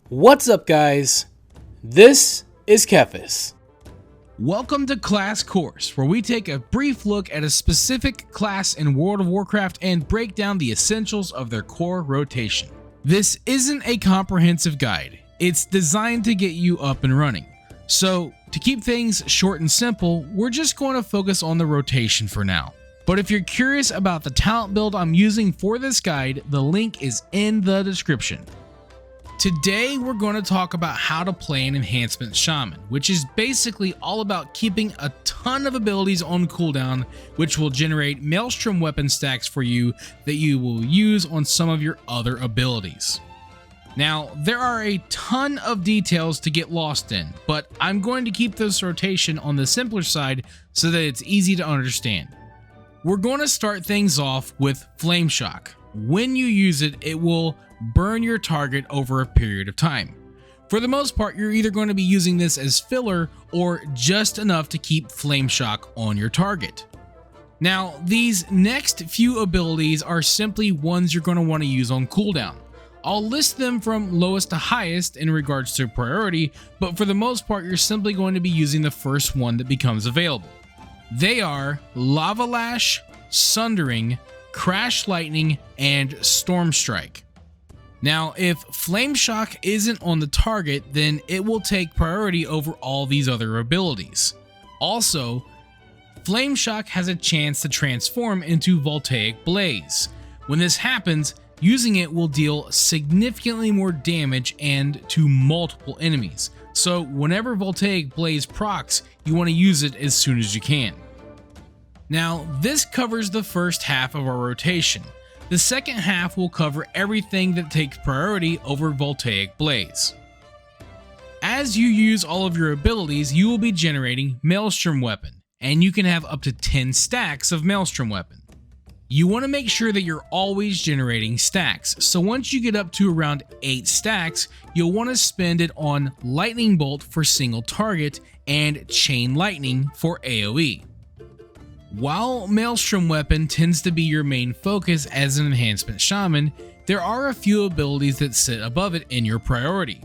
What's up, guys? This is Kephas. Welcome to Class Course, where we take a brief look at a specific class in World of Warcraft and break down the essentials of their core rotation. This isn't a comprehensive guide, it's designed to get you up and running. So, to keep things short and simple, we're just going to focus on the rotation for now. But if you're curious about the talent build I'm using for this guide, the link is in the description. Today we're going to talk about how to play an Enhancement Shaman, which is basically all about keeping a ton of abilities on cooldown, which will generate Maelstrom weapon stacks for you that you will use on some of your other abilities. Now, there are a ton of details to get lost in, but I'm going to keep this rotation on the simpler side so that it's easy to understand. We're going to start things off with Flame Shock. When you use it, it will burn your target over a period of time. For the most part, you're either going to be using this as filler or just enough to keep Flame Shock on your target. Now, these next few abilities are simply ones you're going to want to use on cooldown. I'll list them from lowest to highest in regards to priority, but for the most part, you're simply going to be using the first one that becomes available. They are Lava Lash, Sundering, Crash Lightning, and Storm Strike. Now, if Flame Shock isn't on the target, then it will take priority over all these other abilities. Also, Flame Shock has a chance to transform into Voltaic Blaze. When this happens, using it will deal significantly more damage and to multiple enemies. So whenever Voltaic Blaze procs, you want to use it as soon as you can. Now, this covers the first half of our rotation. The second half will cover everything that takes priority over Voltaic Blaze. As you use all of your abilities, you will be generating Maelstrom Weapon, and you can have up to 10 stacks of Maelstrom Weapon. You want to make sure that you're always generating stacks, so once you get up to around 8 stacks, you'll want to spend it on Lightning Bolt for single target and Chain Lightning for AoE. While Maelstrom Weapon tends to be your main focus as an Enhancement Shaman, there are a few abilities that sit above it in your priority.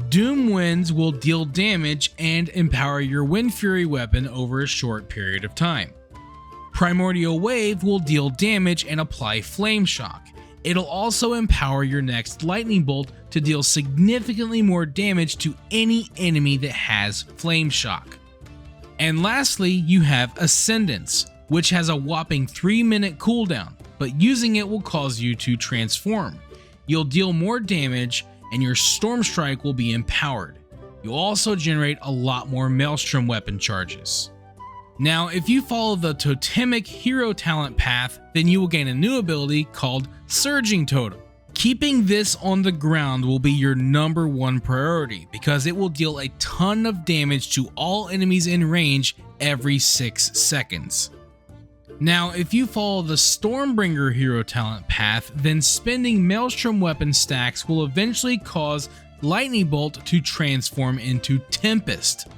Doom Winds will deal damage and empower your Wind Fury weapon over a short period of time. Primordial Wave will deal damage and apply Flame Shock. It'll also empower your next Lightning Bolt to deal significantly more damage to any enemy that has Flame Shock. And lastly, you have Ascendance, which has a whopping 3-minute cooldown, but using it will cause you to transform. You'll deal more damage and your Storm Strike will be empowered. You'll also generate a lot more Maelstrom weapon charges. Now, if you follow the Totemic hero talent path, then you will gain a new ability called Surging Totem. Keeping this on the ground will be your number one priority because it will deal a ton of damage to all enemies in range every 6 seconds. Now, if you follow the Stormbringer hero talent path, then spending Maelstrom weapon stacks will eventually cause Lightning Bolt to transform into Tempest.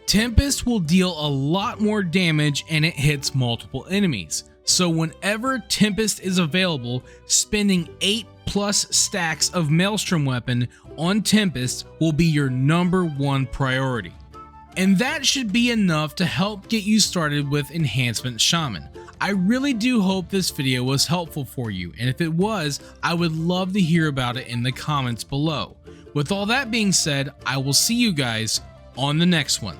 Tempest will deal a lot more damage and it hits multiple enemies. So whenever Tempest is available, spending 8+ stacks of Maelstrom weapon on Tempest will be your number one priority. And that should be enough to help get you started with Enhancement Shaman. I really do hope this video was helpful for you, and if it was, I would love to hear about it in the comments below. With all that being said, I will see you guys on the next one.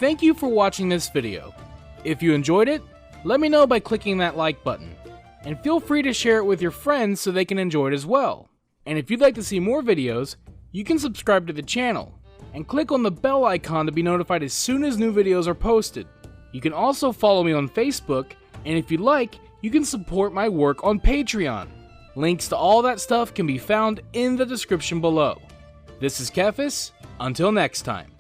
Thank you for watching this video. If you enjoyed it, let me know by clicking that like button. And feel free to share it with your friends so they can enjoy it as well. And if you'd like to see more videos, you can subscribe to the channel and click on the bell icon to be notified as soon as new videos are posted. You can also follow me on Facebook, and if you'd like, you can support my work on Patreon. Links to all that stuff can be found in the description below. This is Kephas. Until next time.